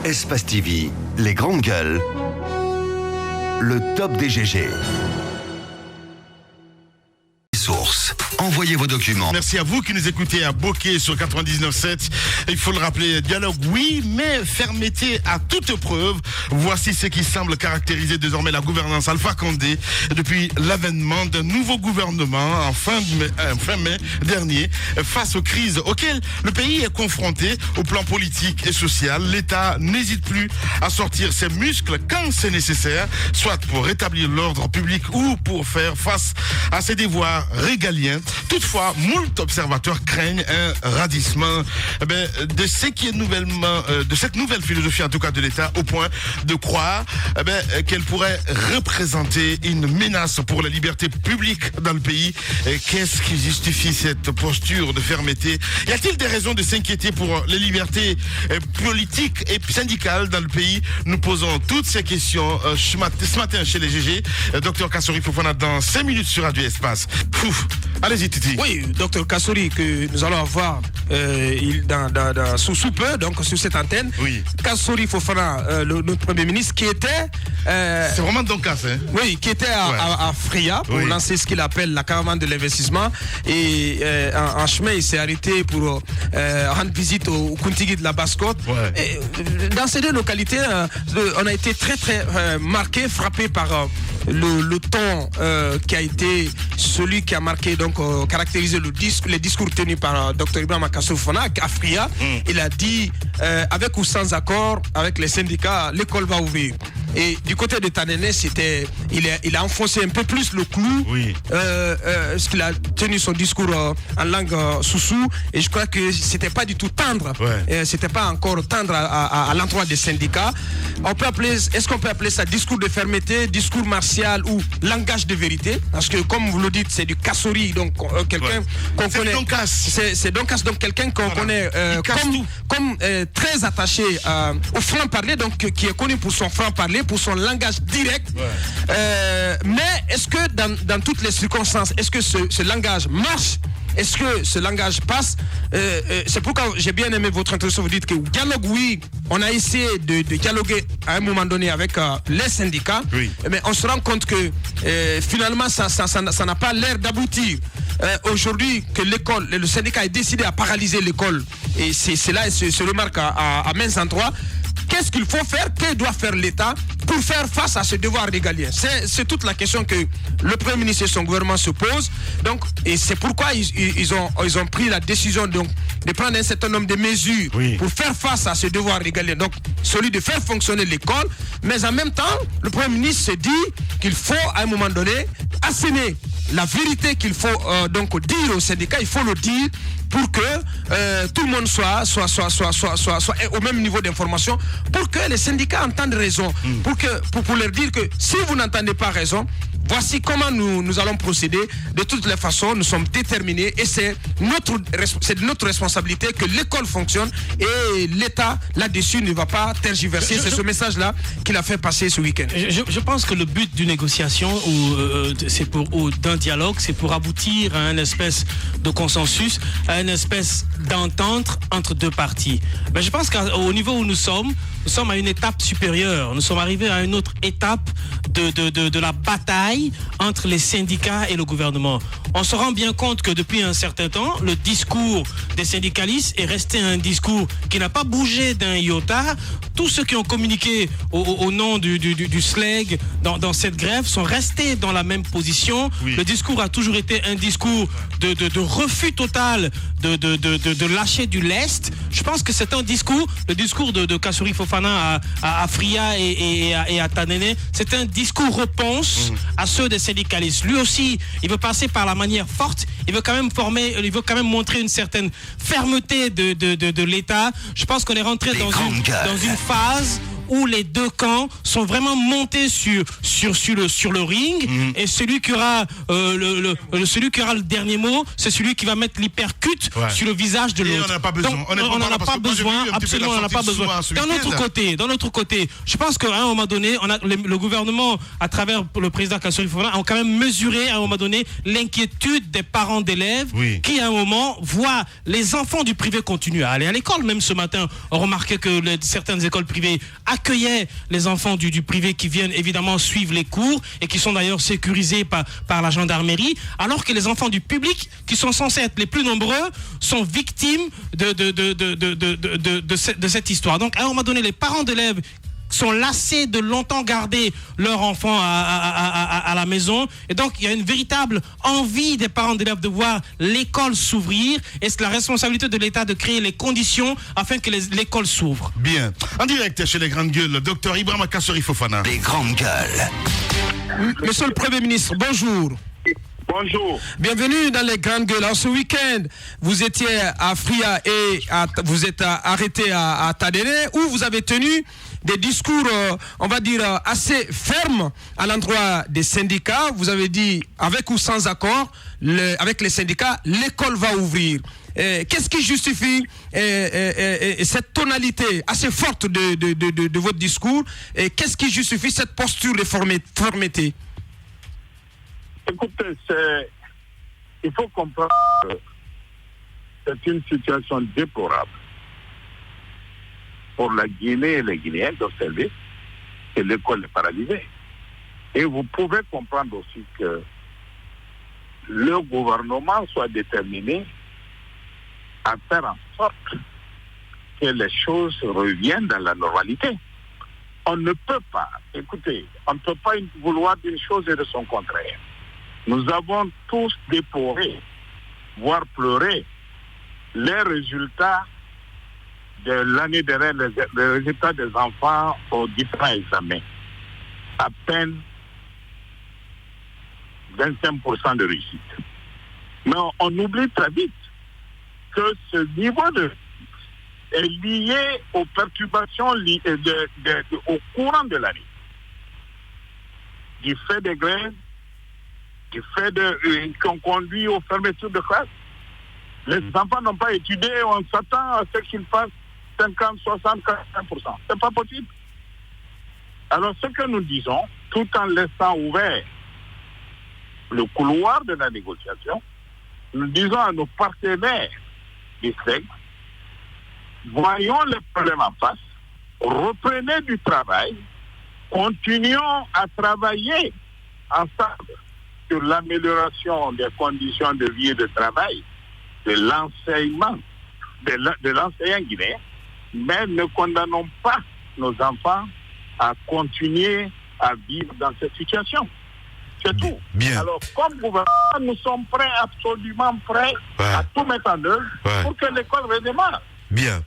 Espace TV, les grandes gueules, le top des GG. Source. Envoyez vos documents. Merci à vous qui nous écoutez à Bokeh sur 99.7. Il faut le rappeler, dialogue oui, mais fermeté à toute preuve. Voici ce qui semble caractériser désormais la gouvernance Alpha Condé depuis l'avènement d'un nouveau gouvernement en fin mai dernier. Face aux crises auxquelles le pays est confronté au plan politique et social, l'État n'hésite plus à sortir ses muscles quand c'est nécessaire, soit pour rétablir l'ordre public ou pour faire face à ses devoirs régaliens. Toutefois, moult observateurs craignent un radissement de ce qui est de cette nouvelle philosophie, en tout cas de l'État, au point de croire qu'elle pourrait représenter une menace pour la liberté publique dans le pays. Qu'est-ce qui justifie cette posture de fermeté? Y a-t-il des raisons de s'inquiéter pour les libertés politiques et syndicales dans le pays? Nous posons toutes ces questions ce matin chez les GG. Dr Kassori Fofana dans 5 minutes sur Radio Espace. Allez-y Titi. Oui, Dr Kassori que nous allons avoir sous peu, donc sur cette antenne. Oui. Kassori Fofana, notre Premier ministre, qui était... c'est vraiment Donkas, hein? Oui, qui était à Fria pour lancer ce qu'il appelle la caravane de l'investissement. Et en chemin, il s'est arrêté pour rendre visite au Kuntigi de la Basse-Côte. Ouais. Dans ces deux localités, on a été très marqué, frappé par le ton qui a été celui qui a marqué, donc caractérisé les discours tenus par Dr Ibrahima Kassori Fofana à Fria. Il a dit, avec ou sans accord avec les syndicats, l'école va ouvrir. Et du côté de Tanene, il a enfoncé un peu plus le clou, parce qu'il a tenu son discours en langue soussou, et je crois que c'était pas du tout tendre, c'était pas encore tendre à l'endroit des syndicats. Est-ce qu'on peut appeler ça discours de fermeté, discours martial ou langage de vérité? Parce que comme vous le dites, c'est du Kassori, donc quelqu'un qu'on connaît. C'est Donkas, donc quelqu'un qu'on connaît comme très attaché au franc-parler, donc qui est connu pour son franc-parler, pour son langage direct. Mais est-ce que dans toutes les circonstances, est-ce que ce langage marche? Est-ce que ce langage passe? C'est pourquoi j'ai bien aimé votre introduction. Vous dites que dialogue, oui, on a essayé de dialoguer à un moment donné avec les syndicats, mais on se rend compte que finalement ça n'a pas l'air d'aboutir. Aujourd'hui, que l'école, le syndicat a décidé à paralyser l'école, et c'est là, se remarque à maints endroits. Qu'est-ce qu'il faut faire? Que doit faire l'État pour faire face à ce devoir régalien? C'est toute la question que le Premier ministre et son gouvernement se posent. Donc, et c'est pourquoi ils ont pris la décision de prendre un certain nombre de mesures pour faire face à ce devoir régalien. Donc, celui de faire fonctionner l'école, mais en même temps, le Premier ministre se dit qu'il faut à un moment donné asséner la vérité qu'il faut donc dire aux syndicats. Il faut le dire pour que tout le monde soit au même niveau d'information, pour que les syndicats entendent raison, pour leur dire que si vous n'entendez pas raison, voici comment nous allons procéder. De toutes les façons, nous sommes déterminés, et c'est de notre responsabilité que l'école fonctionne, et l'État là-dessus ne va pas tergiverser. C'est ce message-là qu'il a fait passer ce week-end. Je pense que le but d'une négociation ou d'un dialogue, c'est pour aboutir à une espèce de consensus, à une espèce d'entente entre deux parties. Mais je pense qu'au niveau où nous sommes à une étape supérieure. Nous sommes arrivés à une autre étape de la bataille entre les syndicats et le gouvernement. On se rend bien compte que depuis un certain temps, le discours des syndicalistes est resté un discours qui n'a pas bougé d'un iota. Tous ceux qui ont communiqué au nom du SLEG dans cette grève sont restés dans la même position. Le discours a toujours été un discours de refus total de lâcher du lest. Je pense que c'est un discours, le discours de Kassori Fofana à Fria et à Tanene, c'est un discours réponse à ceux des syndicalistes. Lui aussi, il veut passer par la manière forte, il veut quand même montrer une certaine fermeté de l'État. Je pense qu'on est rentré dans une phase où les deux camps sont vraiment montés sur le ring, et celui qui aura celui qui aura le dernier mot, c'est celui qui va mettre l'hypercute sur le visage de l'autre. On n'en a pas besoin. Donc, on n'en a pas besoin, absolument, on n'en a pas besoin. D'un autre côté, je pense qu'à un moment donné, le gouvernement, à travers le président Kassori Fofana, ont quand même mesuré à un moment donné l'inquiétude des parents d'élèves qui, à un moment, voient les enfants du privé continuer à aller à l'école. Même ce matin, on remarquait que certaines écoles privées accueillaient les enfants du privé qui viennent évidemment suivre les cours et qui sont d'ailleurs sécurisés par la gendarmerie, alors que les enfants du public, qui sont censés être les plus nombreux, sont victimes de cette histoire. Donc, à un moment donné, les parents d'élèves sont lassés de longtemps garder leur enfant à la maison, et donc il y a une véritable envie des parents d'élèves de voir l'école s'ouvrir, et c'est la responsabilité de l'État de créer les conditions afin que l'école s'ouvre. Bien. En direct chez les grandes gueules, le docteur Ibrahima Kassori Fofana. Les grandes gueules. Monsieur le Premier ministre, bonjour. Bonjour. Bienvenue dans les grandes gueules. Alors, ce week-end, vous étiez à Fria et vous êtes arrêté à Tadéré, où vous avez tenu des discours, on va dire, assez fermes à l'endroit des syndicats. Vous avez dit, avec ou sans accord, avec les syndicats, l'école va ouvrir. Qu'est-ce qui justifie cette tonalité assez forte de votre discours, et qu'est-ce qui justifie cette posture de fermeté? Écoutez, il faut comprendre que c'est une situation déplorable pour la Guinée et les Guinéens d'observer que l'école est paralysée. Et vous pouvez comprendre aussi que le gouvernement soit déterminé à faire en sorte que les choses reviennent dans la normalité. On ne peut pas, écoutez, on ne peut pas vouloir d'une chose et de son contraire. Nous avons tous déploré, voire pleuré, les résultats de l'année dernière, les résultats des enfants aux différents examens. À peine 25% de réussite. Mais on oublie très vite que ce niveau est lié aux perturbations au courant de l'année. Du fait des grèves, du fait qui ont conduit aux fermetures de classe. Les enfants n'ont pas étudié, on s'attend à ce qu'ils fassent 50, 60, 40%. C'est pas possible. Alors ce que nous disons, tout en laissant ouvert le couloir de la négociation, nous disons à nos partenaires du SEG, voyons les problèmes en face, reprenez du travail, continuons à travailler ensemble sur l'amélioration des conditions de vie et de travail, de l'enseignement, de l'enseignant guinéen, mais ne condamnons pas nos enfants à continuer à vivre dans cette situation. C'est tout. Bien. Alors, comme gouvernement, nous sommes prêts, absolument prêts, à tout mettre en œuvre pour que l'école redémarre. Bien.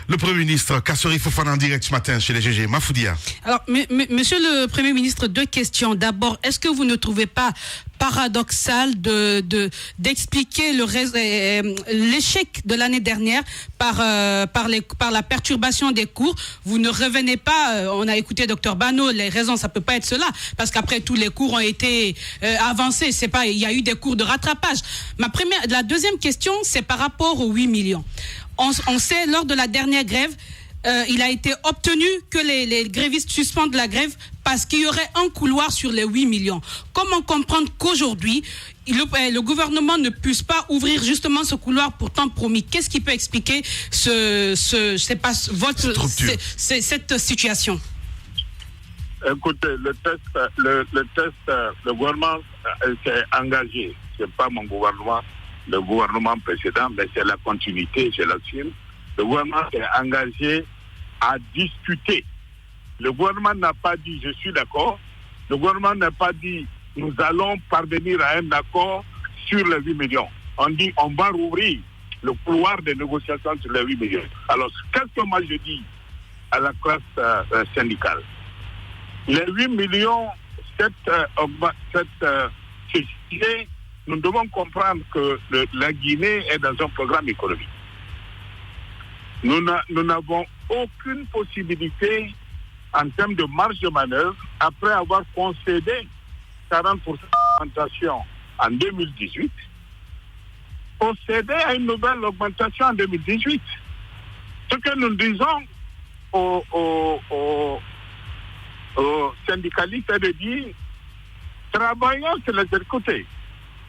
Le Premier ministre Kassori Fofana en direct ce matin chez les GG. Mafoudia. Alors, monsieur le Premier ministre, deux questions. D'abord, est-ce que vous ne trouvez pas paradoxal d'expliquer l'échec de l'année dernière par la perturbation des cours? Vous ne revenez pas, on a écouté Dr Bano, les raisons, ça peut pas être cela, parce qu'après tous les cours ont été avancés, c'est pas, il y a eu des cours de rattrapage. La deuxième question, c'est par rapport aux 8 millions. On sait, lors de la dernière grève, il a été obtenu que les grévistes suspendent la grève parce qu'il y aurait un couloir sur les 8 millions. Comment comprendre qu'aujourd'hui, le gouvernement ne puisse pas ouvrir justement ce couloir pourtant promis? Qu'est-ce qui peut expliquer cette situation? Écoutez, le gouvernement s'est engagé. C'est pas mon gouvernement, le gouvernement précédent, mais c'est la continuité, je l'assume. Le gouvernement s'est engagé à discuter. Le gouvernement n'a pas dit je suis d'accord. Le gouvernement n'a pas dit nous allons parvenir à un accord sur les 8 millions. On dit on va rouvrir le couloir des négociations sur les 8 millions. Alors, qu'est-ce que moi je dis à la classe syndicale? Les 8 millions, nous devons comprendre que la Guinée est dans un programme économique. Nous n'avons aucune possibilité en termes de marge de manœuvre, après avoir concédé 40% d'augmentation en 2018, procéder à une nouvelle augmentation en 2018. Ce que nous disons aux syndicalistes est de dire, travaillons sur les côtés.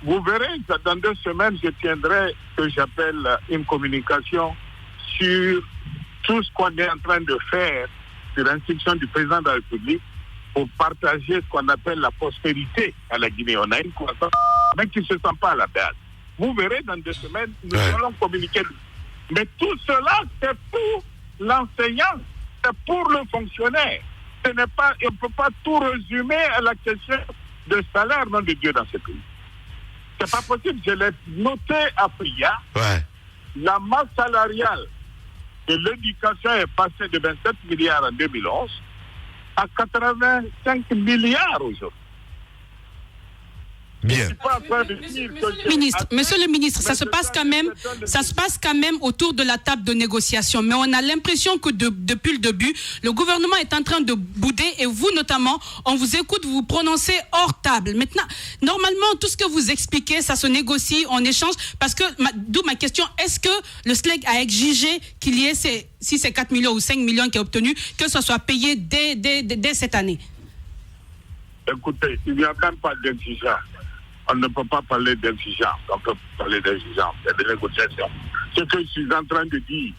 Vous verrez, dans 2 semaines, je tiendrai ce que j'appelle une communication sur tout ce qu'on est en train de faire sur l'instruction du président de la République pour partager ce qu'on appelle la prospérité à la Guinée. On a une croissance, mais qui ne se sent pas à la base. Vous verrez, dans 2 semaines, nous allons communiquer. Mais tout cela, c'est pour l'enseignant, c'est pour le fonctionnaire. On ne peut pas tout résumer à la question de salaire, non de Dieu, dans ce pays. C'est pas possible. Je l'ai noté à Priya. La masse salariale de l'éducation est passée de 27 milliards en 2011 à 85 milliards aujourd'hui. Bien. Monsieur le ministre, ça se passe quand même autour de la table de négociation. Mais on a l'impression que depuis le début, le gouvernement est en train de bouder et vous notamment, on vous écoute, vous vous prononcez hors table. Maintenant, normalement, tout ce que vous expliquez, ça se négocie, on échange. Parce que, d'où ma question, est-ce que le SLEG a exigé qu'il y ait si c'est 4 millions ou 5 millions qui est obtenu, que ce soit payé dès cette année? Écoutez, il n'y a même pas d'exigence. On ne peut pas parler d'exigence. On peut parler d'exigence. Il y a des négociations. Ce que je suis en train de dire,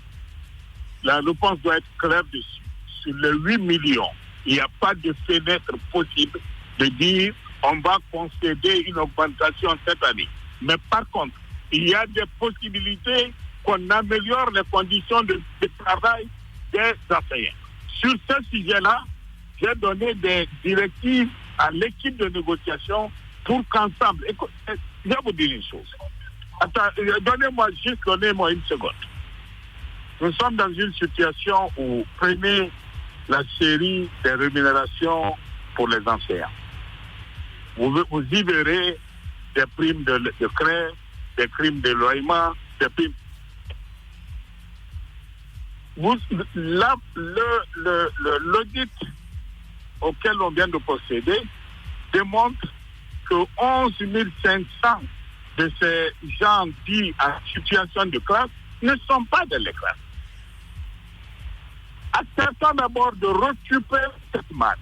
la réponse doit être claire dessus. Sur les 8 millions, il n'y a pas de fenêtre possible de dire on va concéder une augmentation cette année. Mais par contre, il y a des possibilités qu'on améliore les conditions de travail des enseignants. Sur ce sujet-là, j'ai donné des directives à l'équipe de négociation pour qu'ensemble, je vais vous dire une chose. Donnez-moi une seconde. Nous sommes dans une situation où prenez la série des rémunérations pour les enseignants. Vous y verrez des primes de crèche, des primes de loyer, des primes. L'audit auquel on vient de procéder démontre que 11 500 de ces gens dits en situation de classe ne sont pas de l'éclat. Acceptons d'abord de récupérer cette manne.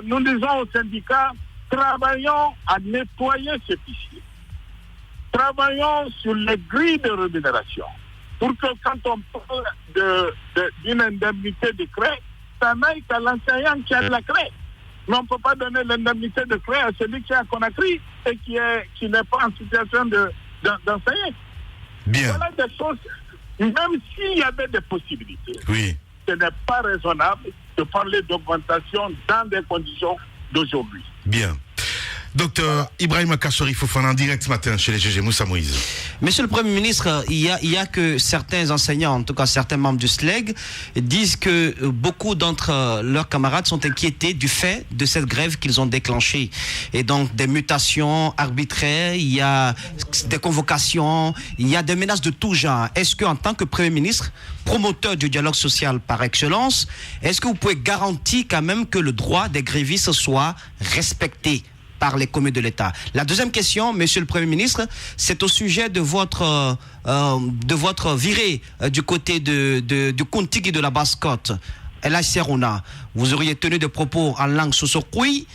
Nous disons aux syndicats, travaillons à nettoyer ce fichier. Travaillons sur les grilles de rémunération pour que quand on parle d'une indemnité de craie, ça n'aille qu'à l'enseignant qui a de la craie. Mais on ne peut pas donner l'indemnité de craie à celui qui est à Conakry et qui n'est pas en situation d'enseigner. Bien. Voilà des choses, même s'il y avait des possibilités, ce n'est pas raisonnable de parler d'augmentation dans des conditions d'aujourd'hui. Bien. Docteur Ibrahima Kassori Fofana en direct ce matin chez les GG. Moussa Moïse. Monsieur le Premier ministre, il y a que certains enseignants, en tout cas certains membres du SLEG, disent que beaucoup d'entre leurs camarades sont inquiétés du fait de cette grève qu'ils ont déclenchée. Et donc des mutations arbitraires, il y a des convocations, il y a des menaces de tout genre. Est-ce qu'en tant que Premier ministre, promoteur du dialogue social par excellence, est-ce que vous pouvez garantir quand même que le droit des grévistes soit respecté par les communes de l'État? La deuxième question, Monsieur le Premier ministre, c'est au sujet de votre virée du côté du Kontigi de la Basse-Côte, El Serona. Vous auriez tenu des propos en langue sosokoui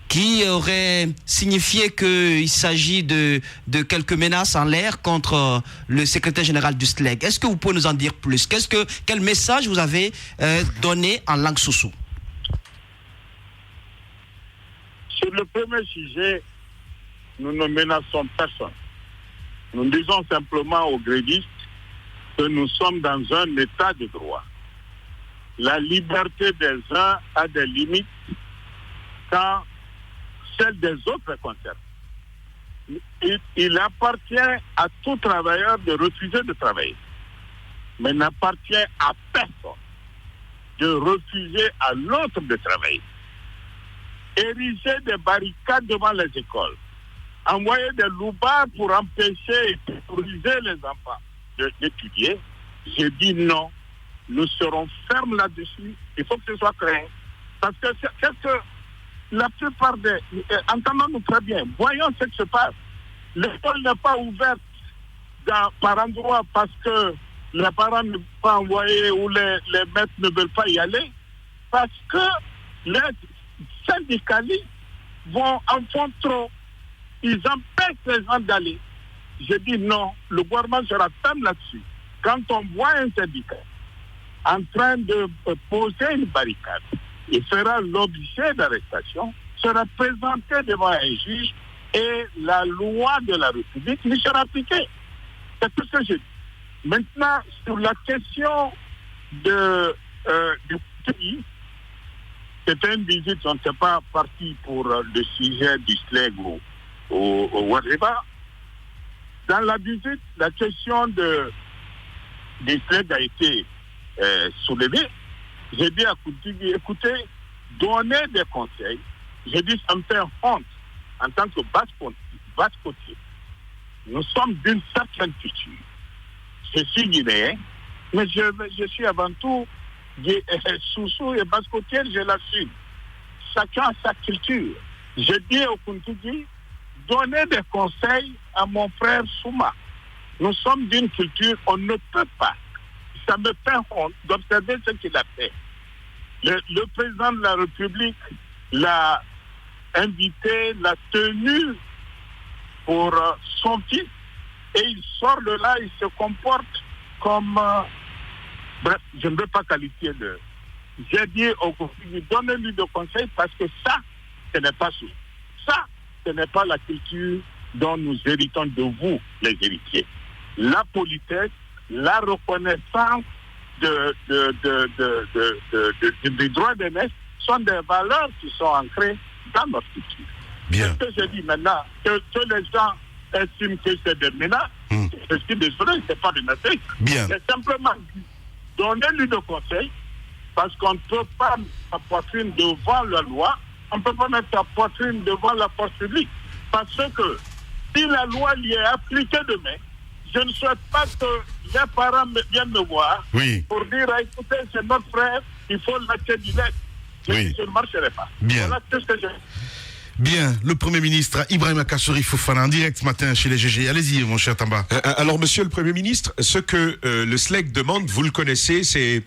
qui auraient signifié qu'il s'agit de quelques menaces en l'air contre le secrétaire général du SLEG. Est-ce que vous pouvez nous en dire plus? Quel message vous avez donné en langue soso? Sur le premier sujet, nous ne menaçons personne. Nous disons simplement aux grévistes que nous sommes dans un état de droit. La liberté des uns a des limites quand celle des autres est concernée. Il appartient à tout travailleur de refuser de travailler. Mais il n'appartient à personne de refuser à l'autre de travailler. Ériger des barricades devant les écoles, envoyer des loupards pour empêcher et terroriser les enfants d'étudier, je dis non. nous serons fermes là-dessus. Il faut que ce soit clair. Parce que la plupart des... Entendons-nous très bien. Voyons ce qui se passe. L'école n'est pas ouverte par endroit parce que les parents ne peuvent pas envoyer ou les maîtres ne veulent pas y aller. Parce que les syndicalistes en font trop. Ils empêchent les gens d'aller. Je dis non, le gouvernement sera ferme là-dessus. Quand on voit un syndicat en train de poser une barricade, il fera l'objet d'arrestation, sera présenté devant un juge et la loi de la République lui sera appliquée. C'est tout ce que je dis. Maintenant, sur la question du pays, c'était une visite, on n'était pas parti pour le sujet du SLEG au Ouadriba. Dans la visite, la question du SLEG a été soulevée. J'ai dit à Koutigi, écoutez, donnez des conseils. J'ai dit, ça me fait honte en tant que basse-côtier. Nous sommes d'une certaine culture. Je suis guinéen, mais je suis avant tout Soussou et basse-côtier, je l'assume. Chacun a sa culture. Je dis au Koutigi, donnez des conseils à mon frère Souma. Nous sommes d'une culture, on ne peut pas. Ça me fait honte d'observer ce qu'il a fait. Le président de la République l'a invité, l'a tenu pour son fils, et il sort de là, il se comporte comme... bref, je ne veux pas qualifier de... J'ai dit au gouvernement, donnez-lui des conseils parce que ça, ce n'est pas ça. Ça, ce n'est pas la culture dont nous héritons de vous, les héritiers. La politesse, la reconnaissance des droits des maîtres sont des valeurs qui sont ancrées dans notre culture. Bien. Ce que je dis maintenant, que les gens estiment que c'est des menaces, je suis désolé, ce n'est pas des menaces. Bien. C'est simplement donner-lui des conseils, parce qu'on ne peut pas mettre sa poitrine devant la loi, on ne peut pas mettre sa poitrine devant la force publique. Parce que si la loi lui est appliquée demain, je ne souhaite pas que les parents viennent me voir pour dire, écoutez, c'est notre frère, il faut l'acheter du lait. Je ne marcherai pas. Bien. Voilà tout ce que j'ai. Bien, le Premier ministre Ibrahima Kassory Fofana en direct ce matin chez les GG. Allez-y, mon cher Tamba. Alors, monsieur le Premier ministre, ce que le SLEG demande, vous le connaissez, c'est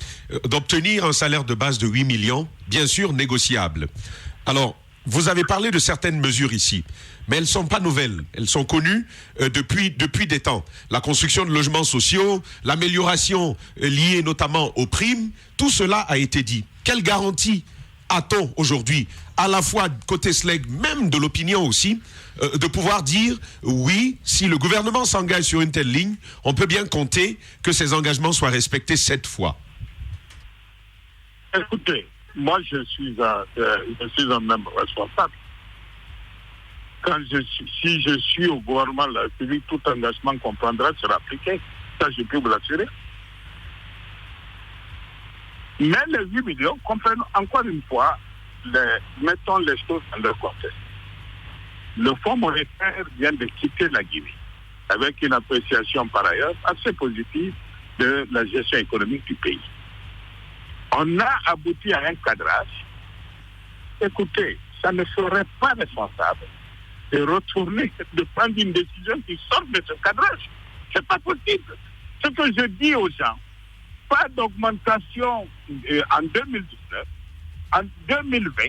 d'obtenir un salaire de base de 8 millions, bien sûr négociable. Alors, vous avez parlé de certaines mesures ici, mais elles ne sont pas nouvelles. Elles sont connues depuis des temps. La construction de logements sociaux, l'amélioration liée notamment aux primes, tout cela a été dit. Quelle garantie a-t-on aujourd'hui, à la fois côté SLEG, même de l'opinion aussi, de pouvoir dire oui, si le gouvernement s'engage sur une telle ligne, on peut bien compter que ces engagements soient respectés cette fois? Écoutez, moi je suis un membre responsable. Si je suis au gouvernement de la République, tout engagement qu'on prendra sera appliqué. Ça, je peux vous l'assurer. Mais les 8 millions, comprenons encore une fois, mettons les choses dans leur contexte. Le Fonds monétaire vient de quitter la Guinée, avec une appréciation par ailleurs assez positive de la gestion économique du pays. On a abouti à un cadrage. Écoutez, ça ne serait pas responsable de retourner, de prendre une décision qui sort de ce cadrage. C'est pas possible. Ce que je dis aux gens, pas d'augmentation en 2019, en 2020,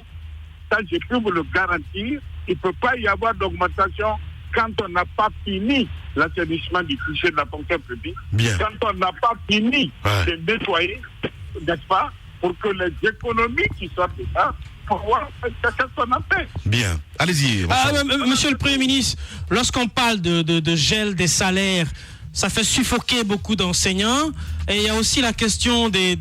ça je peux vous le garantir, il ne peut pas y avoir d'augmentation quand on n'a pas fini l'assainissement du budget de la fonction publique, quand on n'a pas fini de nettoyer, n'est-ce pas, pour que les économies qui sortent de ça, pour voir ce qu'on a fait. Bien, allez-y. Monsieur le Premier ministre, lorsqu'on parle de gel des salaires, ça fait suffoquer beaucoup d'enseignants. Et il y a aussi la question des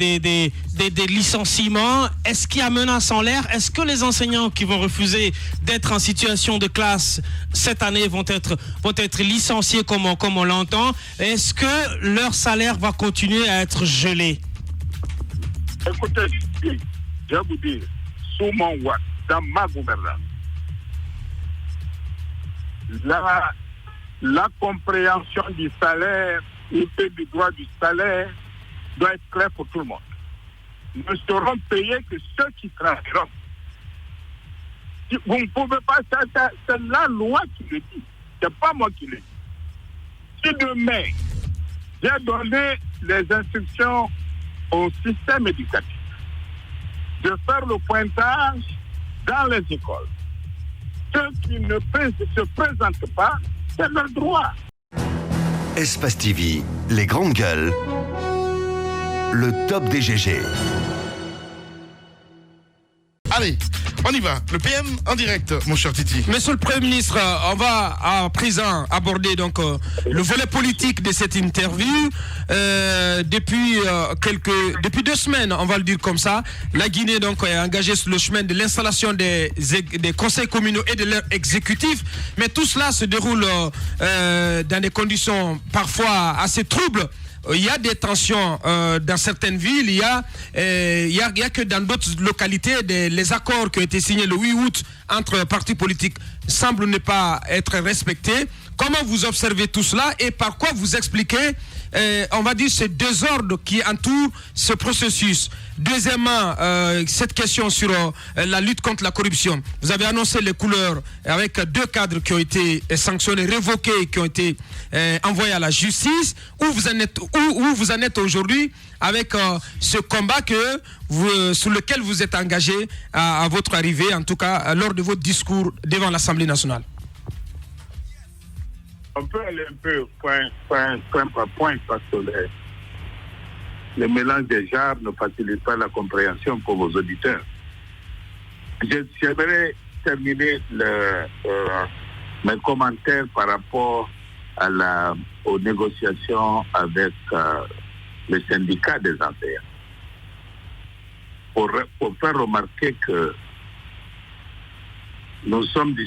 licenciements. Est-ce qu'il y a menace en l'air? Est-ce que les enseignants qui vont refuser d'être en situation de classe cette année vont être licenciés comme on l'entend? Est-ce que leur salaire va continuer à être gelé? Écoutez, je vais vous dire, sous mon watch, dans ma gouvernance, la compréhension du salaire, du droit du salaire, doit être clair pour tout le monde. Ne seront payés que ceux qui travailleront. Vous ne pouvez pas, c'est la loi qui le dit, c'est pas moi qui le dis. Si demain, j'ai donné les instructions au système éducatif de faire le pointage dans les écoles, ceux qui ne se présentent pas, c'est leur droit. Espace TV, les grandes gueules, le top des GG. Allez, on y va. Le PM en direct, mon cher Titi. Monsieur le Premier ministre, on va à présent aborder donc le volet politique de cette interview. Depuis 2 semaines, on va le dire comme ça, la Guinée donc est engagée sur le chemin de l'installation des conseils communaux et de leur exécutif. Mais tout cela se déroule dans des conditions parfois assez troubles. Il y a des tensions dans certaines villes, il y a que dans d'autres localités, les accords qui ont été signés le 8 août entre partis politiques semblent ne pas être respectés. Comment vous observez tout cela et par quoi vous expliquez, on va dire, ces désordres qui entourent ce processus? Deuxièmement, cette question sur la lutte contre la corruption. Vous avez annoncé les couleurs avec 2 cadres qui ont été sanctionnés, révoqués, qui ont été envoyés à la justice. Où vous en êtes aujourd'hui avec ce combat sur lequel vous êtes engagé à votre arrivée, en tout cas lors de votre discours devant l'Assemblée nationale? On peut aller un peu point par point parce que le mélange des genres ne facilite pas la compréhension pour vos auditeurs. J'aimerais terminer mes commentaires par rapport aux négociations avec le syndicat des enseignants. Pour faire remarquer que nous sommes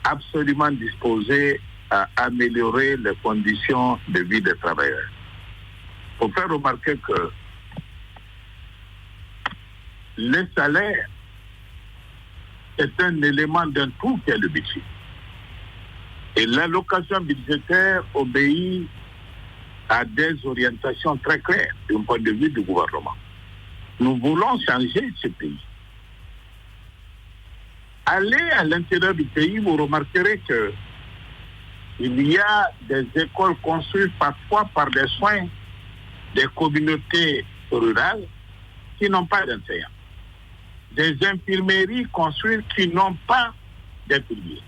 absolument disposés à améliorer les conditions de vie des travailleurs. Pour faire remarquer que le salaire est un élément d'un tout qui est le budget. Et l'allocation budgétaire obéit à des orientations très claires d'un point de vue du gouvernement. Nous voulons changer ce pays. Allez à l'intérieur du pays, vous remarquerez que il y a des écoles construites parfois par des soins des communautés rurales qui n'ont pas d'enseignants. Des infirmeries construites qui n'ont pas d'infirmiers.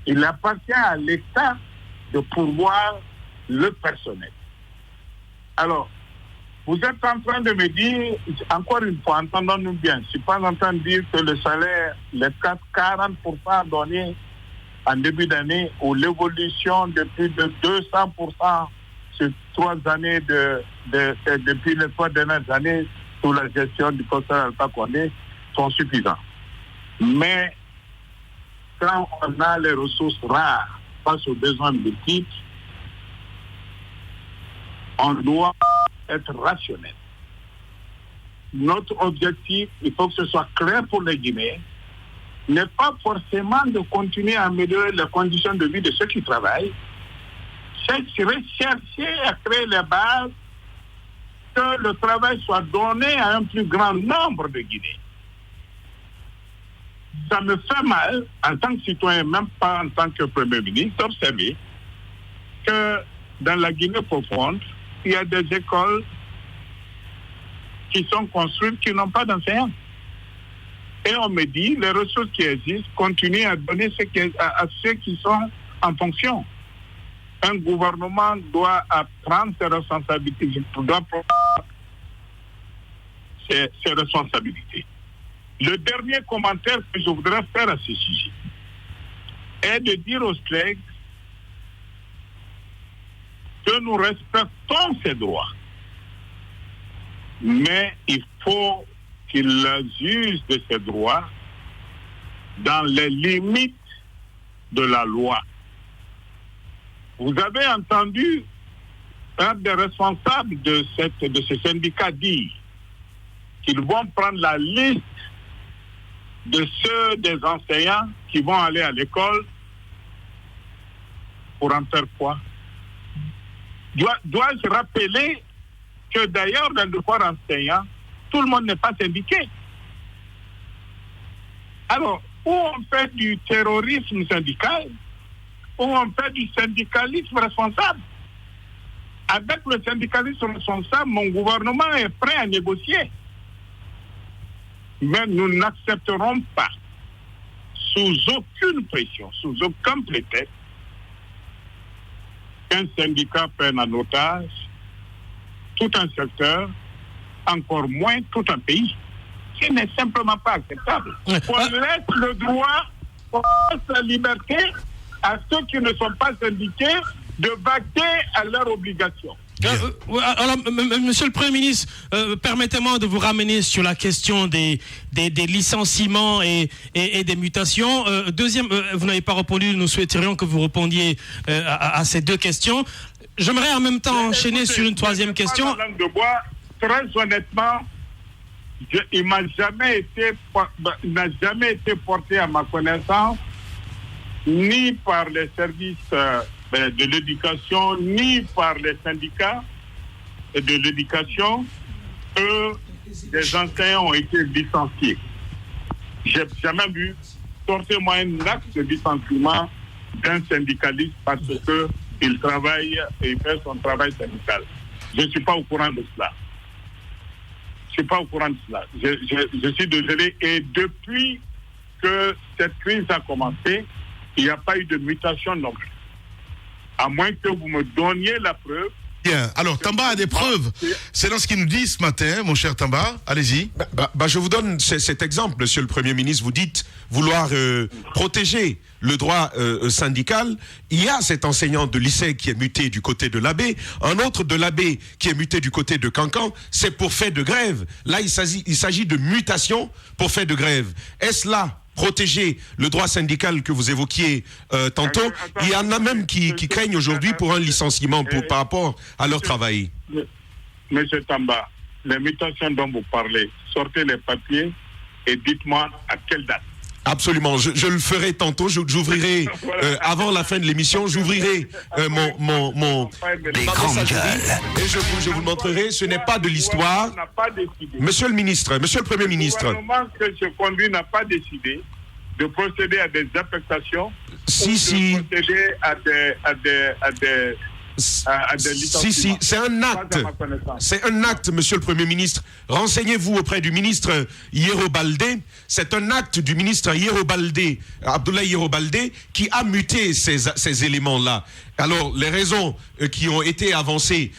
Il appartient à l'État de pourvoir le personnel. Alors, vous êtes en train de me dire, encore une fois, entendons-nous bien, je ne suis pas en train de dire que le salaire, les 40% donnés en début d'année, ou l'évolution de plus de 200% sur 3 années depuis les 3 dernières années sous la gestion du professeur Alpha Condé sont suffisants. Mais quand on a les ressources rares face aux besoins multiples, on doit être rationnel. Notre objectif, il faut que ce soit clair pour les Guinéens, n'est pas forcément de continuer à améliorer les conditions de vie de ceux qui travaillent, c'est chercher à créer les bases que le travail soit donné à un plus grand nombre de Guinéens. Ça me fait mal, en tant que citoyen, même pas en tant que Premier ministre, d'observer que dans la Guinée profonde, il y a des écoles qui sont construites qui n'ont pas d'enseignants. Et on me dit, les ressources qui existent continuent à donner à ceux qui sont en fonction. Un gouvernement doit prendre ses responsabilités, doit prendre ses responsabilités. Le dernier commentaire que je voudrais faire à ce sujet est de dire aux SLEG que nous respectons ses droits. Mais il faut qu'ils usent de ces droits dans les limites de la loi. Vous avez entendu un des responsables de ce syndicat dire qu'ils vont prendre la liste de ceux des enseignants qui vont aller à l'école pour en faire quoi? Dois-je rappeler que d'ailleurs, dans le corps enseignant, tout le monde n'est pas syndiqué. Alors, où on fait du terrorisme syndical, où on fait du syndicalisme responsable. Avec le syndicalisme responsable, mon gouvernement est prêt à négocier. Mais nous n'accepterons pas, sous aucune pression, sous aucun prétexte, qu'un syndicat prenne en otage tout un secteur, encore moins tout un pays. Ce n'est simplement pas acceptable. On laisse le droit, on laisse la liberté à ceux qui ne sont pas syndiqués de vaquer à leurs obligations. Alors, Monsieur le Premier ministre, permettez-moi de vous ramener sur la question des licenciements et des mutations. Deuxième, vous n'avez pas répondu, nous souhaiterions que vous répondiez à ces deux questions. J'aimerais en même temps enchaîner sur une troisième question. De bois, très honnêtement, il n'a jamais été porté à ma connaissance, ni par les services de l'éducation, ni par les syndicats de l'éducation, que des enseignants ont été licenciés. Je n'ai jamais vu, sortez-moi un acte de licenciement d'un syndicaliste parce qu'il travaille et il fait son travail syndical. Je ne suis pas au courant de cela. Je suis désolé. Et depuis que cette crise a commencé, il n'y a pas eu de mutation non plus. À moins que vous me donniez la preuve. Bien. Alors, Tamba a des preuves. C'est dans ce qu'il nous dit ce matin, mon cher Tamba. Allez-y. Je vous donne cet exemple, Monsieur le Premier ministre. Vous dites vouloir protéger le droit syndical. Il y a cet enseignant de lycée qui est muté du côté de l'Abbé, un autre de l'Abbé qui est muté du côté de Cancan. C'est pour fait de grève. Là, il s'agit de mutation pour fait de grève. Est-ce là protéger le droit syndical que vous évoquiez tantôt? Il y en a même qui craignent aujourd'hui pour un licenciement par rapport à leur travail. Monsieur Tamba, les mutations dont vous parlez, sortez les papiers et dites-moi à quelle date. Absolument, je le ferai tantôt. J'ouvrirai avant la fin de l'émission, j'ouvrirai ma messagerie et je vous montrerai. Ce n'est pas de l'histoire. Monsieur le ministre, Monsieur le Premier ministre. Le gouvernement que je conduis n'a pas décidé de procéder à des affectations, de procéder à des Si, c'est un acte. C'est un acte, Monsieur le Premier ministre. Renseignez-vous auprès du ministre Yero-Baldé. C'est un acte du ministre Yero-Baldé, Abdoulaye Yero-Baldé, qui a muté ces éléments-là. Alors, les raisons qui ont été avancées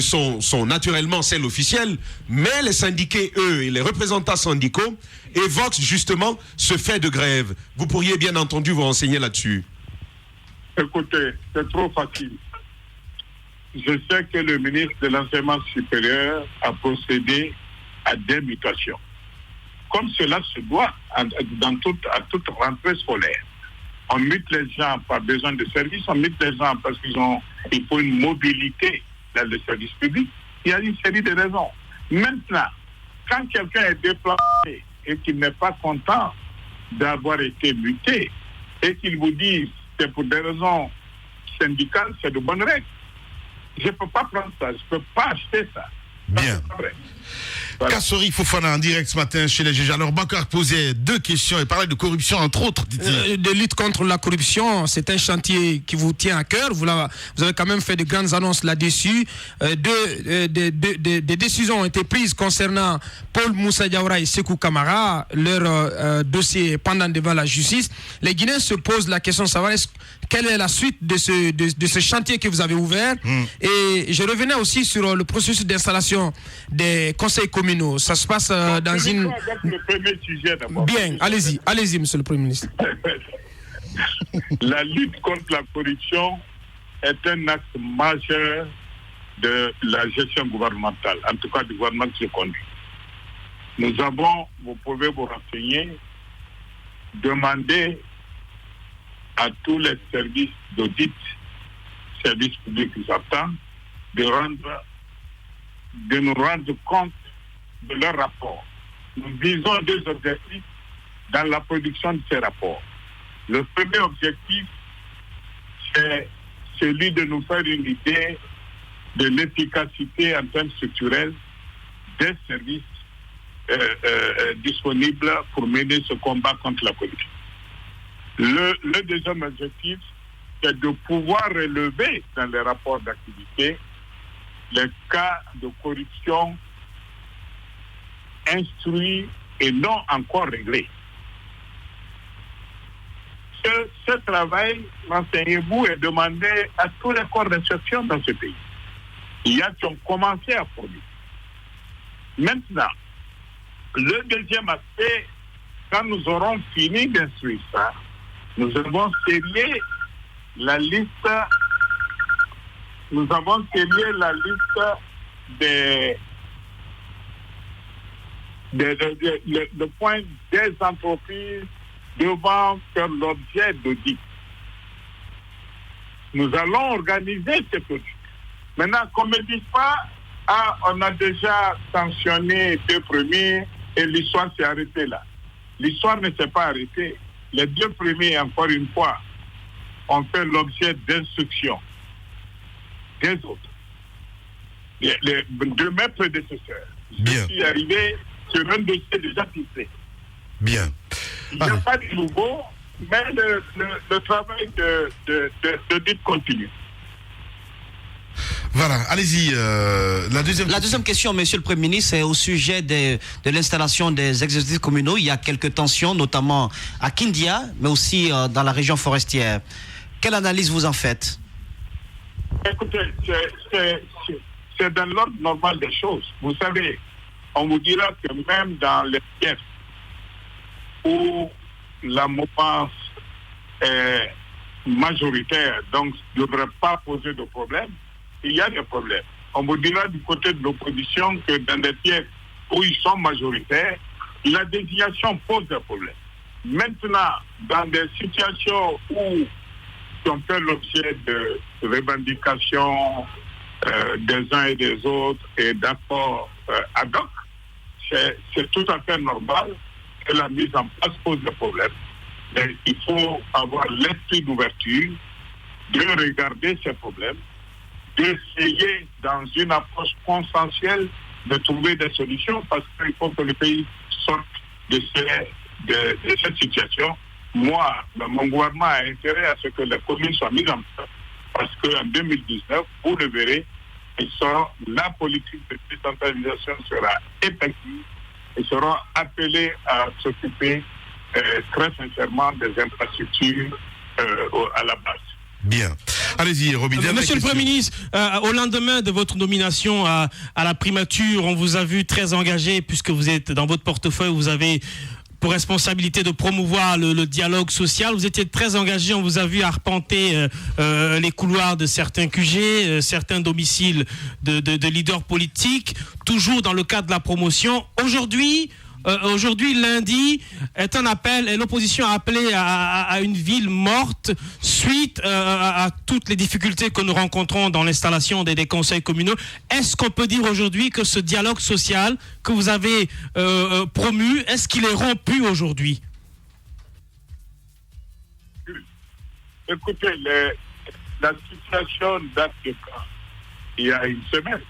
sont naturellement celles officielles, mais les syndiqués, eux, et les représentants syndicaux évoquent justement ce fait de grève. Vous pourriez bien entendu vous renseigner là-dessus. Écoutez, c'est trop facile. Je sais que le ministre de l'Enseignement supérieur a procédé à des mutations. Comme cela se doit à toute rentrée scolaire. On mute les gens par besoin de service, on mute les gens parce qu'il faut une mobilité dans le service public. Il y a une série de raisons. Maintenant, quand quelqu'un est déplacé et qu'il n'est pas content d'avoir été muté et qu'il vous dise que c'est pour des raisons syndicales, c'est de bonnes règles. Je ne peux pas prendre ça, je ne peux pas acheter ça. Bien. Voilà. Kassori Fofana en direct ce matin chez les juges. Alors Bakar posait deux questions et parlait de corruption entre autres. De lutte contre la corruption, c'est un chantier qui vous tient à cœur. Vous avez quand même fait de grandes annonces là-dessus. Des décisions ont été prises concernant Paul Moussa Diawara et Sekou Kamara. Leur dossier est pendant devant la justice. Les Guinéens se posent la question de savoir quelle est la suite de ce chantier que vous avez ouvert. Et je revenais aussi sur le processus d'installation des conseils communaux. Ça se passe dans une... Le premier sujet d'abord. Bien, allez-y, Monsieur le Premier ministre. La lutte contre la corruption est un acte majeur de la gestion gouvernementale, en tout cas du gouvernement qui est conduit. Nous avons, vous pouvez vous renseigner, demandé à tous les services d'audit, services publics qui attendent, de nous rendre compte de leurs rapports. Nous visons deux objectifs dans la production de ces rapports. Le premier objectif, c'est celui de nous faire une idée de l'efficacité en termes structurels des services disponibles pour mener ce combat contre la corruption. Le deuxième objectif, c'est de pouvoir relever dans les rapports d'activité les cas de corruption instruits et non encore réglés. Ce travail, renseignez-vous, est demandé à tous les corps d'instruction dans ce pays. Il y a qui ont commencé à produire. Maintenant, le deuxième aspect, quand nous aurons fini d'instruire ça, nous avons scellé la liste des points des entreprises devant faire l'objet d'audit. Nous allons organiser ces audits. Maintenant, qu'on ne me dise pas, on a déjà sanctionné 2 premiers et l'histoire s'est arrêtée là. L'histoire ne s'est pas arrêtée. Les 2 premiers, encore une fois, ont fait l'objet d'instructions des autres. De mes prédécesseurs. Bien. Je suis arrivé sur un dossier déjà fixé. Bien. Il n'y a pas de nouveau, mais le travail d'audit continue. Voilà, allez-y. La deuxième question, Monsieur le Premier ministre, c'est au sujet de l'installation des exécutifs communaux. Il y a quelques tensions, notamment à Kindia, mais aussi dans la région forestière. Quelle analyse vous en faites? Écoutez, c'est dans l'ordre normal des choses. Vous savez, on vous dira que même dans les pièces où la mouvance est majoritaire, donc ne devrait pas poser de problème, il y a des problèmes. On vous dira du côté de l'opposition que dans des pièces où ils sont majoritaires, la désignation pose des problèmes. Maintenant, dans des situations où on fait l'objet de revendications des uns et des autres et d'accords ad hoc, c'est tout à fait normal que la mise en place pose des problèmes. Mais il faut avoir l'esprit d'ouverture, de regarder ces problèmes, d'essayer dans une approche consensuelle de trouver des solutions parce qu'il faut que le pays sorte de cette situation. Moi, mon gouvernement a intérêt à ce que les communes soient mises en place parce qu'en 2019, vous le verrez, la politique de décentralisation sera effective et seront appelés à s'occuper très sincèrement des infrastructures à la base. Bien. Allez-y, Roby. Monsieur le Premier ministre, au lendemain de votre nomination à la primature, on vous a vu très engagé puisque vous êtes dans votre portefeuille, vous avez pour responsabilité de promouvoir le dialogue social. Vous étiez très engagé, on vous a vu arpenter les couloirs de certains QG, certains domiciles de leaders politiques, toujours dans le cadre de la promotion. Aujourd'hui, lundi, est un appel, et l'opposition a appelé à une ville morte suite à toutes les difficultés que nous rencontrons dans l'installation des conseils communaux. Est-ce qu'on peut dire aujourd'hui que ce dialogue social que vous avez promu, est-ce qu'il est rompu aujourd'hui? Écoutez, la situation date de quand? Il y a une semaine.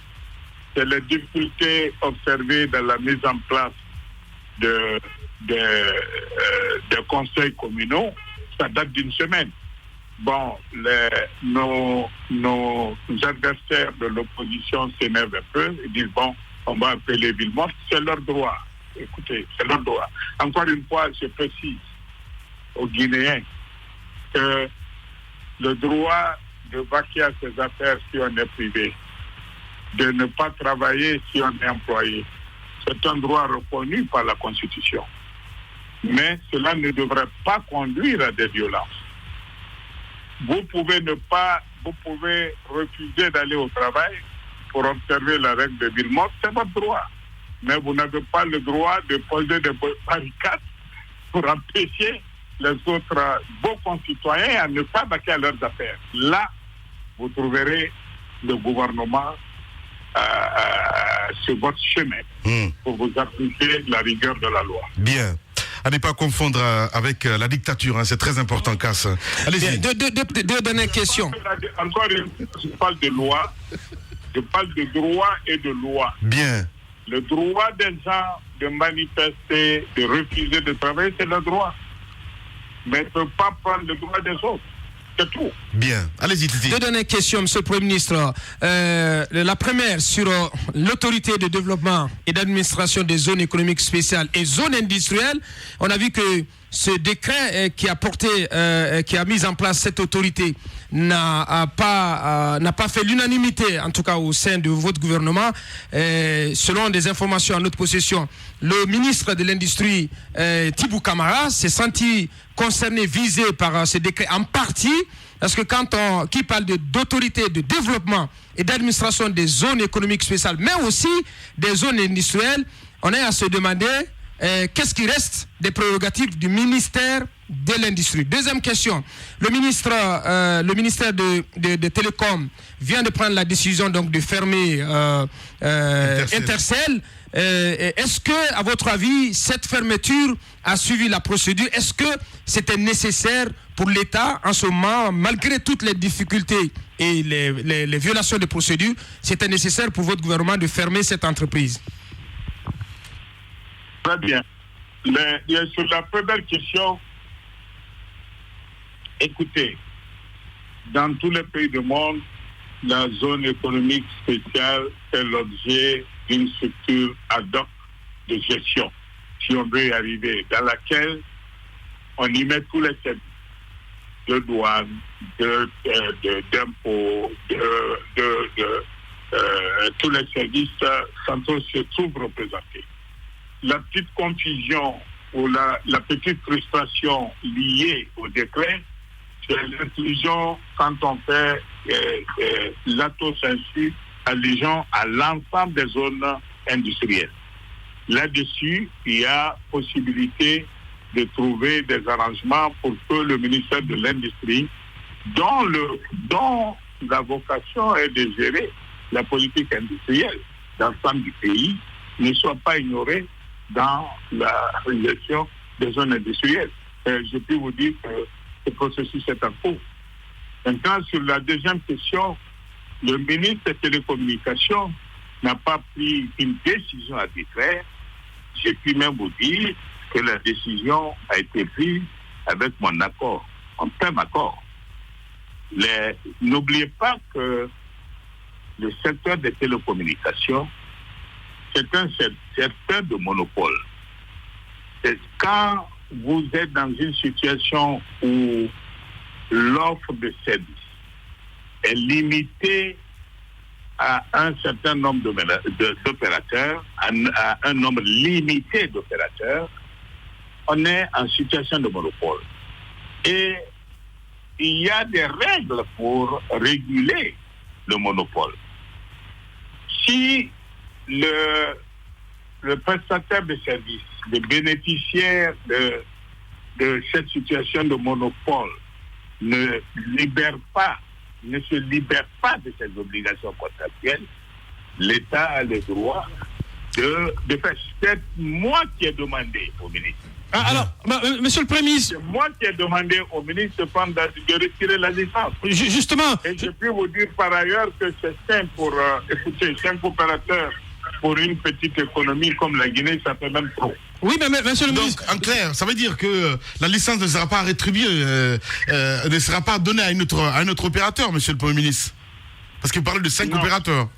C'est les difficultés observées dans la mise en place de conseils communaux, ça date d'une semaine. Bon, nos adversaires de l'opposition s'énervent un peu et disent, bon, on va appeler ville morte, c'est leur droit. Écoutez, c'est leur droit. Encore une fois, je précise aux Guinéens que le droit de vaquer à ses affaires si on est privé, de ne pas travailler si on est employé, c'est un droit reconnu par la Constitution. Mais cela ne devrait pas conduire à des violences. Vous pouvez refuser d'aller au travail pour observer la règle de ville morte, c'est votre droit. Mais vous n'avez pas le droit de poser des barricades pour empêcher les autres beaux concitoyens à ne pas vaquer à leurs affaires. Là, vous trouverez le gouvernement sur votre chemin pour vous appliquer la rigueur de la loi. Bien. À ne pas confondre avec la dictature, hein, c'est très important, Cass. Allez-y. Deux dernières questions. Encore une fois, je parle de loi. Je parle de droit et de loi. Bien. Le droit des gens de manifester, de refuser de travailler, c'est le droit. Mais ne peut pas prendre le droit des autres. C'est tout. Bien. Allez-y, Titi. Deux dernières questions, Monsieur le Premier ministre. La première sur l'autorité de développement et d'administration des zones économiques spéciales et zones industrielles. On a vu que ce décret qui a mis en place cette autorité n'a pas fait l'unanimité, en tout cas au sein de votre gouvernement. Selon des informations en notre possession, le ministre de l'Industrie, Thibou Camara, s'est senti concerné, visé par ce décret en partie, parce que qui parle d'autorité de développement et d'administration des zones économiques spéciales, mais aussi des zones industrielles, on est à se demander qu'est-ce qui reste des prérogatives du ministère de l'Industrie. Deuxième question, le ministère de Télécom vient de prendre la décision donc de fermer Intercell. Est-ce que, à votre avis, cette fermeture a suivi la procédure? Est-ce que c'était nécessaire pour l'État en ce moment, malgré toutes les difficultés et les violations de procédures, c'était nécessaire pour votre gouvernement de fermer cette entreprise? Très bien. Sur la première question, écoutez, dans tous les pays du monde, la zone économique spéciale est l'objet d'une structure ad hoc de gestion, si on veut y arriver, dans laquelle on y met tous les services de douane, d'impôts, tous les services centraux se trouvent représentés. La petite confusion ou la petite frustration liée au décret, c'est l'inclusion quand on fait l'auto-censure allégeant à l'ensemble des zones industrielles. Là-dessus, il y a possibilité de trouver des arrangements pour que le ministère de l'Industrie, dont la vocation est de gérer la politique industrielle d'ensemble du pays, ne soit pas ignoré dans la gestion des zones industrielles. Je peux vous dire que ce processus est en cours. Maintenant, sur la deuxième question, le ministre des Télécommunications n'a pas pris une décision arbitraire. J'ai pu même vous dire que la décision a été prise avec mon accord, en plein accord. N'oubliez pas que le secteur des télécommunications, c'est un secteur de monopole. C'est quand vous êtes dans une situation où l'offre de services est limitée à un certain nombre d'opérateurs, à un nombre limité d'opérateurs, on est en situation de monopole. Et il y a des règles pour réguler le monopole. Si le prestataire de services, le bénéficiaire de cette situation de monopole ne se libère pas de ses obligations contractuelles, l'État a le droit de faire. C'est moi qui ai demandé au ministre. Alors, monsieur le Premier ministre... C'est moi qui ai demandé au ministre de retirer la licence. Justement... Et je peux vous dire par ailleurs que c'est simple pour... écoutez, 5 opérateurs pour une petite économie comme la Guinée, ça fait même trop. Oui, mais monsieur le ministre... Donc, en clair, ça veut dire que la licence ne sera pas rétribuée, ne sera pas donnée à un autre opérateur, monsieur le Premier ministre. Parce que vous parlez de 5 opérateurs.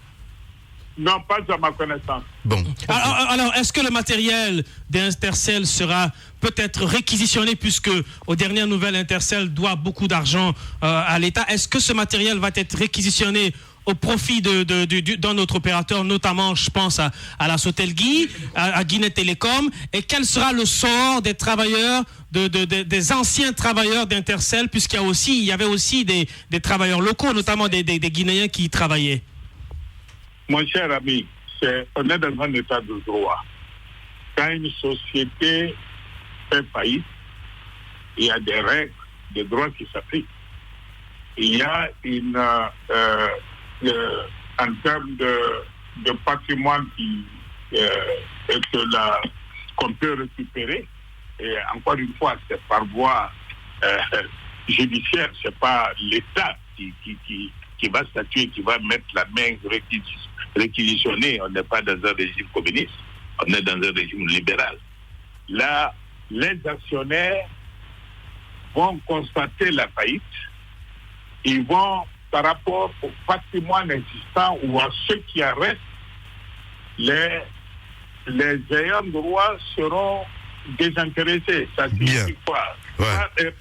Non, pas à ma connaissance. Bon. Alors, est-ce que le matériel d'Intercell sera peut-être réquisitionné, puisque aux dernières nouvelles, Intercell doit beaucoup d'argent à l'État? Est-ce que ce matériel va être réquisitionné au profit d'un autre opérateur, notamment, je pense à la Sotelgui, à Guinée Télécom, et quel sera le sort des travailleurs, des anciens travailleurs d'Intercell, puisqu'il y avait aussi des travailleurs locaux, notamment des Guinéens qui y travaillaient? Mon cher ami, on est dans un état de droit. Quand une société fait faillite, il y a des règles, des droits qui s'appliquent. Il y a en termes de patrimoine qu'on peut récupérer. Et encore une fois, c'est par voie judiciaire, c'est pas l'État qui qui va statuer, qui va mettre la main réquisitionnée. On n'est pas dans un régime communiste, on est dans un régime libéral. Là, les actionnaires vont constater la faillite, ils vont, par rapport au patrimoine existant ou à ce qui en reste, les ayants droit seront désintéressés. Ça signifie quoi?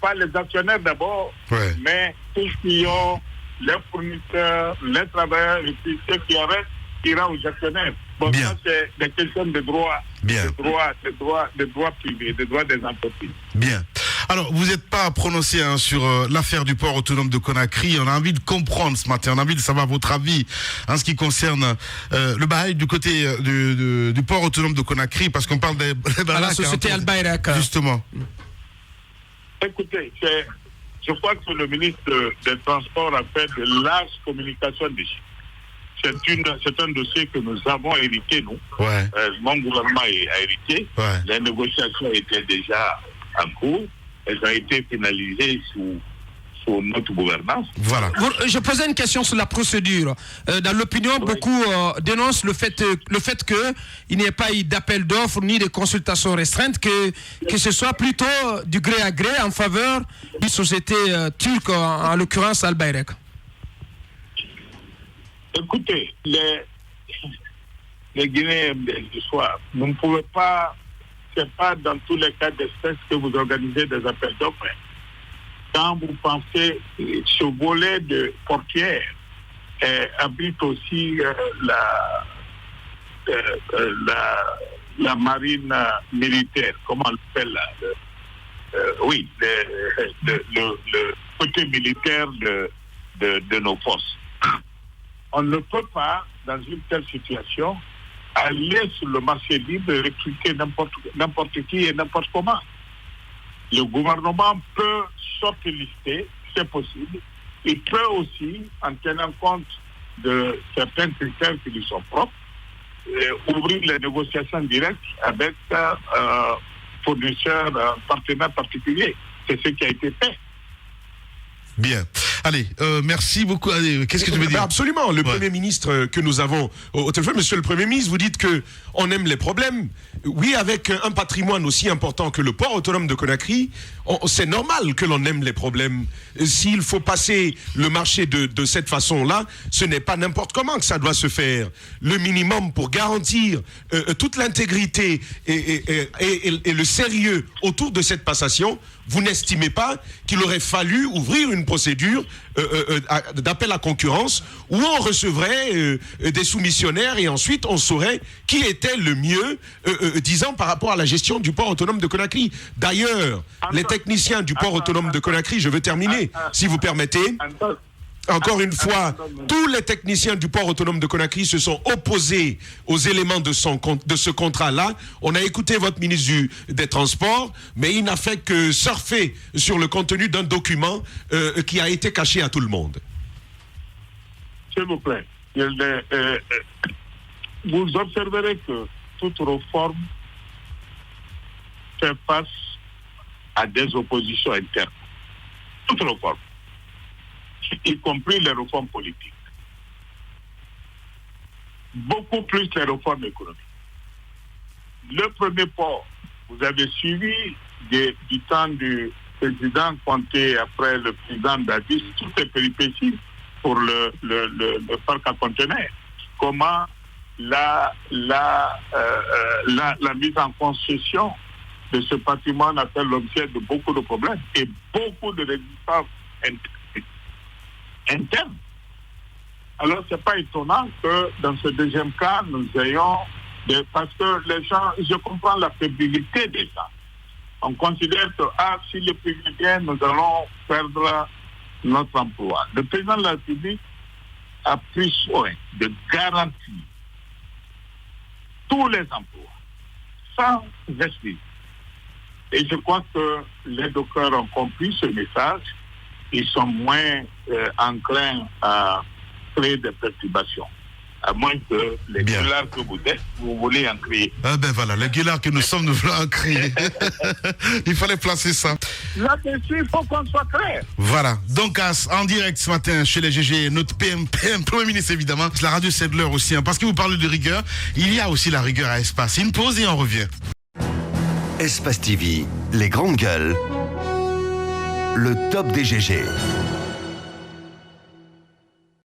Pas les actionnaires d'abord, mais tous qui ont les fournisseurs, les travailleurs, et puis ceux qui en restent, ira aux actionnaires. Bon, ça, c'est des questions de droit, de droit privé, de droit des entreprises. Bien. Alors, vous n'êtes pas prononcé sur l'affaire du port autonome de Conakry. On a envie de comprendre ce matin, on a envie de savoir votre avis en ce qui concerne le bail du côté du port autonome de Conakry, parce qu'on parle des à la société Al Bayrak. Justement. Écoutez, je crois que le ministre des Transports a fait de larges communications dessus. C'est un dossier que nous avons hérité, nous. Mon gouvernement a hérité. Les négociations étaient déjà en cours. Elles ont été finalisées sous notre gouvernance. Voilà. Je posais une question sur la procédure. Dans l'opinion, beaucoup dénoncent le fait qu'il n'y ait pas eu d'appel d'offres ni de consultations restreintes, que ce soit plutôt du gré à gré en faveur d'une société turque, en l'occurrence Al Bayrak. Écoutez, les Guinéens du soir, vous ne pouvez pas, c'est pas dans tous les cas d'espèces que vous organisez des appels d'offres. Quand vous pensez, ce volet de portière abrite aussi la marine militaire, comment on l'appelle là, le côté militaire de nos forces. On ne peut pas, dans une telle situation, aller sur le marché libre et recruter n'importe qui et n'importe comment. Le gouvernement peut shortlister, c'est possible. Il peut aussi, en tenant compte de certains critères qui lui sont propres, ouvrir les négociations directes avec un fournisseur, un partenaire particulier. C'est ce qui a été fait. Bien. Allez, merci beaucoup. Allez, qu'est-ce que tu veux dire? Absolument. Le Premier ministre que nous avons au téléphone, Monsieur le Premier ministre, vous dites qu'on aime les problèmes. Oui, avec un patrimoine aussi important que le port autonome de Conakry, c'est normal que l'on aime les problèmes. S'il faut passer le marché de cette façon-là, ce n'est pas n'importe comment que ça doit se faire. Le minimum pour garantir toute l'intégrité et le sérieux autour de cette passation, vous n'estimez pas qu'il aurait fallu ouvrir une procédure d'appel à concurrence où on recevrait des soumissionnaires et ensuite on saurait qui était le mieux, disons, par rapport à la gestion du port autonome de Conakry. D'ailleurs, les techniciens du port autonome de Conakry, je veux terminer, si vous permettez. Encore une fois, tous les techniciens du port autonome de Conakry se sont opposés aux éléments de ce contrat-là. On a écouté votre ministre des Transports, mais il n'a fait que surfer sur le contenu d'un document qui a été caché à tout le monde. S'il vous plaît, vous observerez que toute réforme fait face à des oppositions internes. Toute réforme, y compris les réformes politiques. Beaucoup plus les réformes économiques. Le premier port, vous avez suivi du temps du président Conté, après le président Dadis, toutes les péripéties pour le parc à conteneurs. Comment la mise en concession de ce patrimoine a fait l'objet de beaucoup de problèmes et beaucoup de résistances interne. Alors, c'est pas étonnant que dans ce deuxième cas, nous ayons parce que les gens, je comprends la fébrilité des gens. On considère que, si le pays vient, nous allons perdre notre emploi. Le président de la République a pris soin de garantir tous les emplois, sans vestige. Et je crois que les docteurs ont compris ce message. Ils sont moins enclins à créer des perturbations. à moins que les gueulards que vous êtes, vous voulez en créer. Ah ben voilà, les gueulards que nous sommes, nous voulons en créer. Il fallait placer ça. Là-dessus, il faut qu'on soit clair. Voilà, donc en direct ce matin chez les GG, notre PM, Premier ministre évidemment, la radio c'est de l'heure aussi, hein, parce que vous parlez de rigueur, il y a aussi la rigueur à Espace. Une pause et on revient. Espace TV, les grandes gueules, le top des GG.